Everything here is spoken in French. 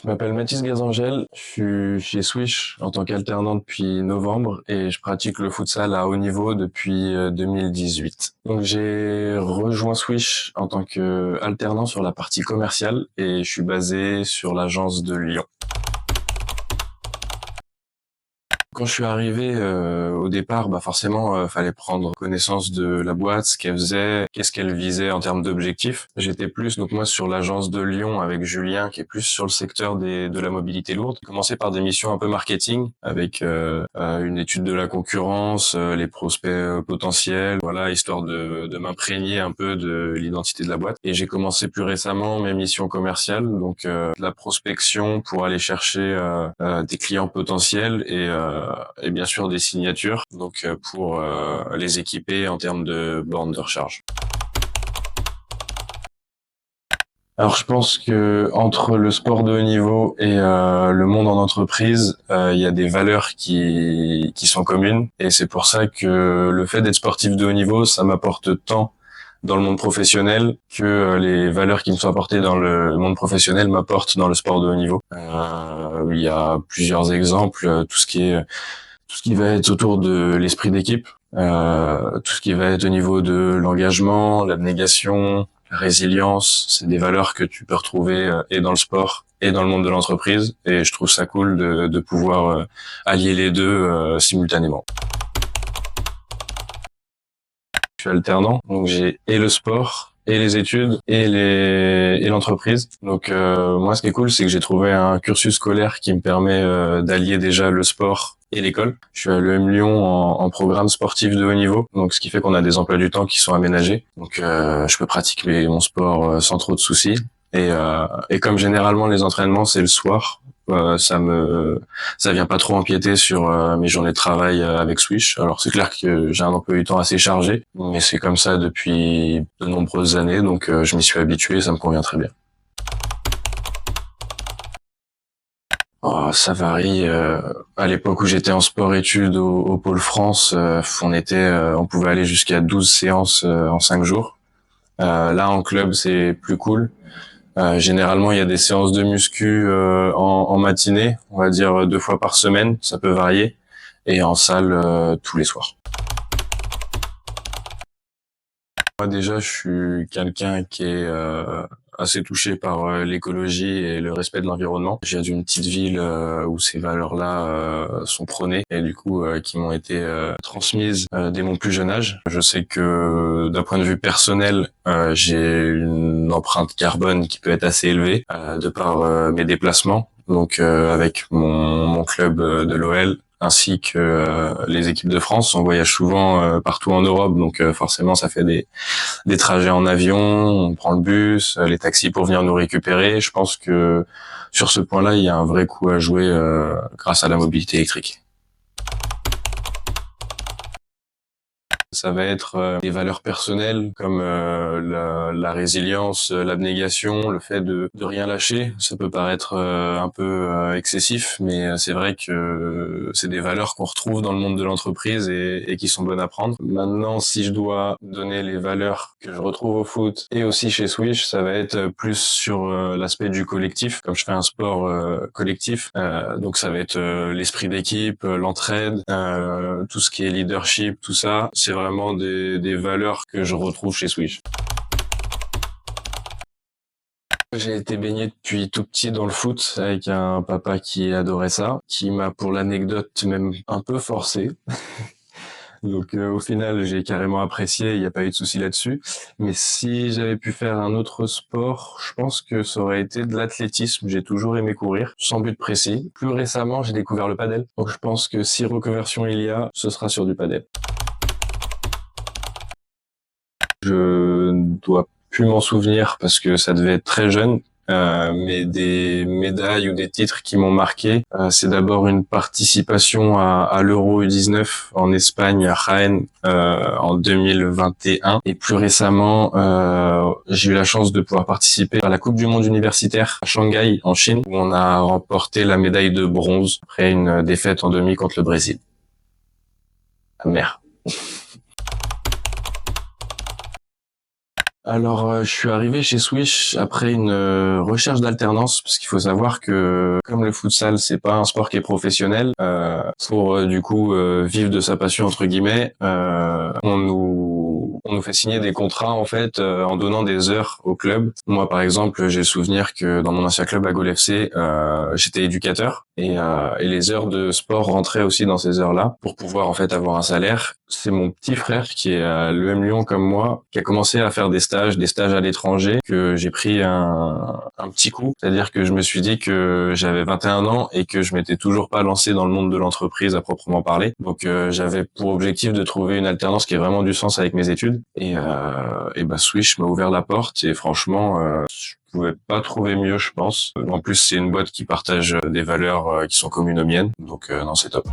Je m'appelle Mathis Gazangel, je suis chez Swish en tant qu'alternant depuis novembre et je pratique le futsal à haut niveau depuis 2018. Donc j'ai rejoint Swish en tant qu'alternant sur la partie commerciale et je suis basé sur l'agence de Lyon. Quand je suis arrivé au départ, forcément, fallait prendre connaissance de la boîte, ce qu'elle faisait, qu'est-ce qu'elle visait en termes d'objectifs. J'étais plus donc moi sur l'agence de Lyon avec Julien, qui est plus sur le secteur de la mobilité lourde. J'ai commencé par des missions un peu marketing, avec une étude de la concurrence, les prospects potentiels, voilà, histoire de m'imprégner un peu de l'identité de la boîte. Et j'ai commencé plus récemment mes missions commerciales, donc de la prospection pour aller chercher des clients potentiels et bien sûr des signatures, donc pour les équiper en termes de bornes de recharge. Alors je pense que entre le sport de haut niveau et le monde en entreprise, il y a des valeurs qui sont communes, et c'est pour ça que le fait d'être sportif de haut niveau, ça m'apporte tant dans le monde professionnel que les valeurs qui me sont apportées dans le monde professionnel m'apportent dans le sport de haut niveau. Il y a plusieurs exemples, tout ce qui va être autour de l'esprit d'équipe, tout ce qui va être au niveau de l'engagement, l'abnégation, la résilience, c'est des valeurs que tu peux retrouver et dans le sport et dans le monde de l'entreprise, et je trouve ça cool de pouvoir allier les deux simultanément. Je suis alternant, donc j'ai et le sport et les études et l'entreprise. Donc moi, ce qui est cool, c'est que j'ai trouvé un cursus scolaire qui me permet d'allier déjà le sport et l'école. Je suis à l'EM Lyon en programme sportif de haut niveau, donc ce qui fait qu'on a des emplois du temps qui sont aménagés. Donc je peux pratiquer mon sport sans trop de soucis. Et comme généralement les entraînements c'est le soir, ça vient pas trop empiéter sur mes journées de travail avec Swish. Alors c'est clair que j'ai un emploi du temps assez chargé, mais c'est comme ça depuis de nombreuses années, donc je m'y suis habitué et ça me convient très bien. Oh, ça varie. À l'époque où j'étais en sport-études au Pôle France, on pouvait aller jusqu'à 12 séances en 5 jours. Là, en club, c'est plus cool. Généralement, il y a des séances de muscu en matinée, on va dire 2 fois par semaine, ça peut varier, et en salle tous les soirs. Moi déjà, je suis quelqu'un qui est assez touché par l'écologie et le respect de l'environnement. Je viens d'une petite ville où ces valeurs-là sont prônées et du coup qui m'ont été transmises dès mon plus jeune âge. Je sais que d'un point de vue personnel, j'ai une empreinte carbone qui peut être assez élevée de par mes déplacements. Donc avec mon club de l'OL, ainsi que les équipes de France. On voyage souvent partout en Europe, donc forcément ça fait des trajets en avion, on prend le bus, les taxis pour venir nous récupérer. Je pense que sur ce point-là, il y a un vrai coup à jouer grâce à la mobilité électrique. Ça va être des valeurs personnelles comme la résilience, l'abnégation, le fait de rien lâcher. Ça peut paraître un peu excessif, mais c'est vrai que c'est des valeurs qu'on retrouve dans le monde de l'entreprise et qui sont bonnes à prendre. Maintenant, si je dois donner les valeurs que je retrouve au foot et aussi chez Swish, ça va être plus sur l'aspect du collectif. Comme je fais un sport collectif, donc ça va être l'esprit d'équipe, l'entraide, tout ce qui est leadership, tout ça. C'est vraiment des valeurs que je retrouve chez Swish. J'ai été baigné depuis tout petit dans le foot avec un papa qui adorait ça, qui m'a pour l'anecdote même un peu forcé. Donc au final, j'ai carrément apprécié, il n'y a pas eu de souci là-dessus. Mais si j'avais pu faire un autre sport, je pense que ça aurait été de l'athlétisme. J'ai toujours aimé courir, sans but précis. Plus récemment, j'ai découvert le padel. Donc je pense que si reconversion il y a, ce sera sur du padel. Je ne dois plus m'en souvenir parce que ça devait être très jeune. Mais des médailles ou des titres qui m'ont marqué, c'est d'abord une participation à l'Euro U19 en Espagne à Jaén en 2021, et plus récemment j'ai eu la chance de pouvoir participer à la Coupe du Monde universitaire à Shanghai en Chine, où on a remporté la médaille de bronze après une défaite en demi contre le Brésil. Ah, merde. Alors, je suis arrivé chez Swish après une recherche d'alternance, parce qu'il faut savoir que comme le futsal, c'est pas un sport qui est professionnel, pour du coup vivre de sa passion entre guillemets, on nous fait signer des contrats en fait en donnant des heures au club. Moi, par exemple, j'ai le souvenir que dans mon ancien club à Gol FC, j'étais éducateur et les heures de sport rentraient aussi dans ces heures-là pour pouvoir en fait avoir un salaire. C'est mon petit frère qui est à l'EM Lyon comme moi qui a commencé à faire des stages à l'étranger, que j'ai pris un petit coup. C'est-à-dire que je me suis dit que j'avais 21 ans et que je m'étais toujours pas lancé dans le monde de l'entreprise à proprement parler. Donc j'avais pour objectif de trouver une alternance qui ait vraiment du sens avec mes études. Et bah Swish m'a ouvert la porte et franchement, je pouvais pas trouver mieux, je pense. En plus, c'est une boîte qui partage des valeurs qui sont communes aux miennes. Donc non, c'est top.